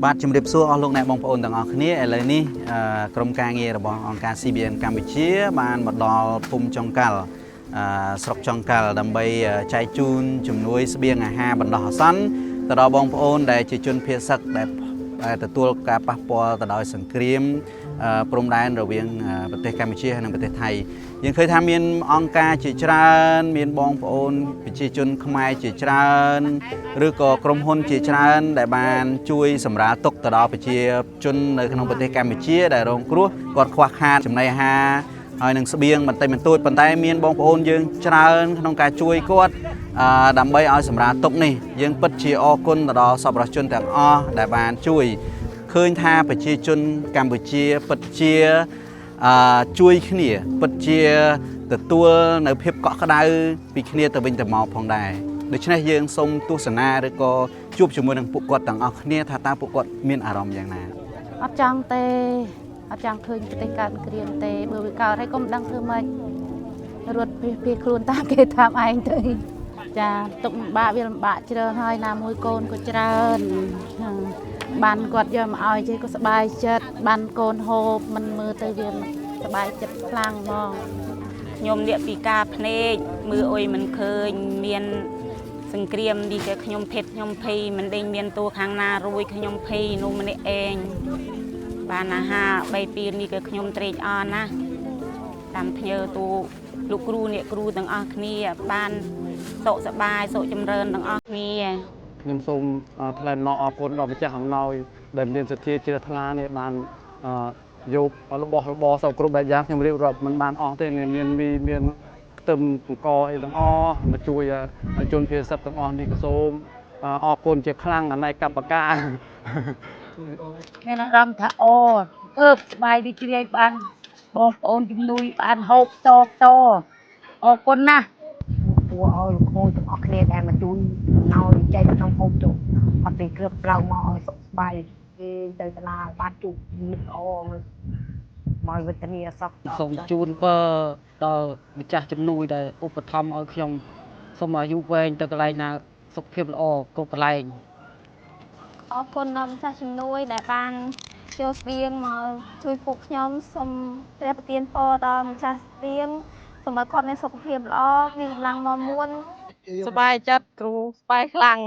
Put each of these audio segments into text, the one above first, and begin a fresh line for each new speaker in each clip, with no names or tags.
បាទជំរាបសួរអស់លោកអ្នកបងប្អូនទាំងអស់គ្នាឥឡូវនេះក្រុមការងាររបស់អង្គការ CBN កម្ពុជាបានមកដល់ភូមិចុងកាល់ស្រុកចុងកាល់ដើម្បីចែកជូនជំនួយស្បៀងអាហារបណ្ដោះអាសន្នទៅដល់បងប្អូនដែលជាជនភៀសសឹកដែលទទួលការប៉ះពាល់ទៅដោយសង្គ្រាមព្រំដែនរវាងប្រទេសកម្ពុជានិងប្រទេសថៃយើងឃើញថាមានអង្គការជាច្រើនមានបងប្អូនប្រជាជនខ្មែរជាច្រើនឬក៏ក្រុមហ៊ុនជាច្រើនដែលបានជួយសម្រាលទុកទៅដល់ប្រជាជននៅក្នុងប្រទេសកម្ពុជាដែលរងគ្រោះគាត់ខ្វះខាតចំណីអាហារហើយនឹងស្បៀងបន្តិចបន្តួចប៉ុន្តែមានបងប្អូនយើងច្រើនក្នុងការជួយគាត់ដើម្បីឲ្យសម្រាលទុកនេះយើងពិតជាអរគុណទៅដល់សប្បុរសជនទាំងអស់ដែលបានជួយឃើញថាប្រជាជនកម្ពុជាពិតជាជួយគ្នាពិតជាទទួលនៅភាពកក់ក្ដៅពីគ្នាទៅវិញទៅមកផងដែរដូច្នេះយើងសូមទស្សនាឬក៏ជួបជាមួយនឹងពួកគាត់ទាំងអស់គ្នាថាតើពួកគាត់មានអារម្មណ៍យ៉ាងណា
អត់ចង់ទេអត់ចង់ឃើញប្រទេសកើតក្រៀមទេបើវាកើតហើយក៏មិនដឹងធ្វើម៉េចរត់ពីខ្លួនតាមគេតាមឯងទៅចាទុកលំបាកវាលំបាកច្រើនហើយណាមួយកូនក៏ច្រើនបានគាត់យកមកឲ្យជិះក៏សប្បាយចិត្តបានកូនហូបមិនមើលទៅវាសប្បាយចិត្តខ្លាំងហ្មង
ខ្ញុំលាកពីការភ្នែកមើលអុយមិនឃើញមានសង្គ្រាមនេះគេខ្ញុំភេទខ្ញុំភ័យមិនដេញមានតួខាងណារួយខ្ញុំភ័យនោះម្នាក់ឯងបានអាហារ3ពីនេះក៏ខ្ញុំត្រេកអរណាស់តាមផ្ញើទូលោកគ្រូអ្នកគ្រូទាំងអស់គ្នាបានសុខសប្បាយសុខចម្រើនទាំងអស់គ្នា
ខ្ញុំសូមថ្លែងអំណរអគុណដល់ម្ចាស់អំណោយដែលមានសទ្ធាជ្រះថ្លានេះបានយករបស់របរសពគ្រប់បែបយ៉ាងខ្ញុំរៀបរាប់មិនបានអស់ទេមានខ្ទឹមបង្កអីទាំងអស់មកជួយជនភៀសសឹកទាំងអស់នេះក៏សូមអរគុណជាខ្លាំងអនេកកម្មការ
មានអារម្មណ៍ថាស្បាយរីករាយបានបងប្អូនជំនួយបានហូបតអរគុណណាស់ពួកអរលោកគ្រូទាំងអស់គ្នាដែលមកជួយឲ្យចែកក្នុងហូបទៅអត់ពីគ្រឿងប្លៅមកឲ្យសុខស្បាយគេទៅតាណាបានជួបនឹកមកវេទនាសោះ
សូមជូនពរដល់ម្ចាស់ជំនួយដែលឧបត្ថម្ភឲ្យខ្ញុំសូមអាយុវែងទៅកន្លែងណាសុខភាពល្អគ្រប់កន្លែង
អរគុណដល់ម្ចាស់ជំនួយដែលបានយកស្បៀងមកជួយពួកខ្ញុំសូមព្រះប្រទានពរដល់ម្ចាស់ស្បៀងសូមឲ្យគាត់មានសុខភាពល្អមានកម្លាំងមាំមួន
សប្បាយចិត្តគ្រូស្បាយខ្លាំង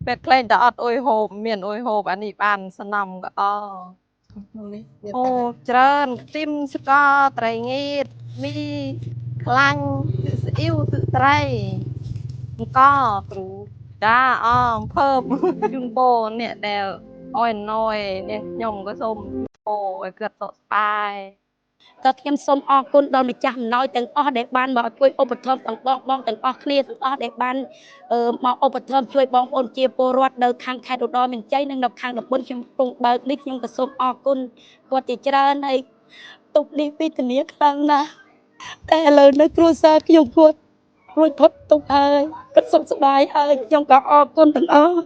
ពេទ្យក្លែងតែអត់អុយហូបមានអុយហូបអានេះបានសំណំក៏អូច្រើនទីមស្ករត្រីងៀតមីខ្លាញ់ស្អ៊ីវទឹកត្រីអង្គគ្រូចាអងភើបជូនបូអ្នកដែលអយណយនាងខ្ញុំក៏សូមបូឲ្យគាត់សុខស្បាយ
ក៏ខ្ញុំសូមអរគុណដល់ម្ចាស់អំណោយទាំងអស់ដែលបានមកជួយឧបត្ថម្ភទាំងបងទាំងអស់គ្នាទាំងអស់ដែលបានមកឧបត្ថម្ភជួយបងប្អូនជាពលរដ្ឋនៅខាងខេត្តឧត្តរមានជ័យនិងនៅខាងតំបន់ខ្ញុំកំពុងបើកនេះខ្ញុំក៏សូមអរគុណគាត់ជាច្រើនហើយទុកនេះវេទនាខ្លាំងណាស់តែឥឡូវនៅគ្រួសារខ្ញុំគាត់រួចផុតទុកហើយគាត់សុខសប្បាយហើយខ្ញុំក៏អរគុណទាំងអស់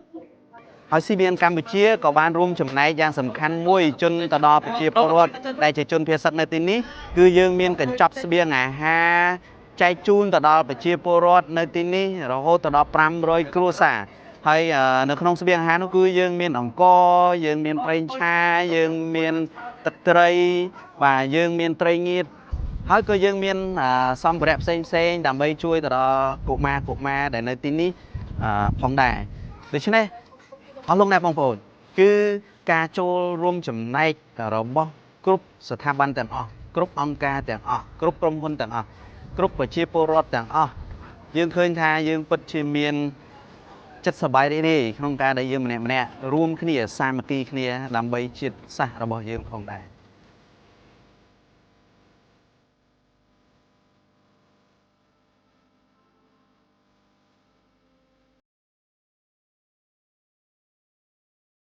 ហើយ CBN កម្ពុជាក៏បានរួមចំណែកយ៉ាងសំខាន់មួយជូនទៅដល់ប្រជាពលរដ្ឋដែលជាជនភៀសសឹកនៅទីនេះគឺយើងមានកញ្ចប់ស្បៀងអាហារចែកជូនទៅដល់ប្រជាពលរដ្ឋនៅទីនេះរហូតដល់500គ្រួសារហើយនៅក្នុងស្បៀងអាហារនោះគឺយើងមានអង្ករយើងមានប្រេងឆាយើងមានទឹកត្រីបាទយើងមានត្រីងៀតហើយក៏យើងមានសម្ភារៈផ្សេងដើម្បីជួយទៅដល់កុមារដែលនៅទីនេះផងដែរដូច្នេះអស់លោកអ្នកបងប្អូនគឺការចូលរួមចំណែករបស់គ្រប់ស្ថាប័នទាំងអស់គ្រប់អង្គការទាំងអស់គ្រប់ក្រុមហ៊ុនទាំងអស់គ្រប់ប្រជាពលរដ្ឋទាំងអស់យើងឃើញថាយើងពិតជាមានចិត្តសប្បាយរីករាយក្នុងការដែលយើងម្នាក់រួមគ្នាសាមគ្គីគ្នាដើម្បីជាតិសាសន៍របស់យើងផងដែរ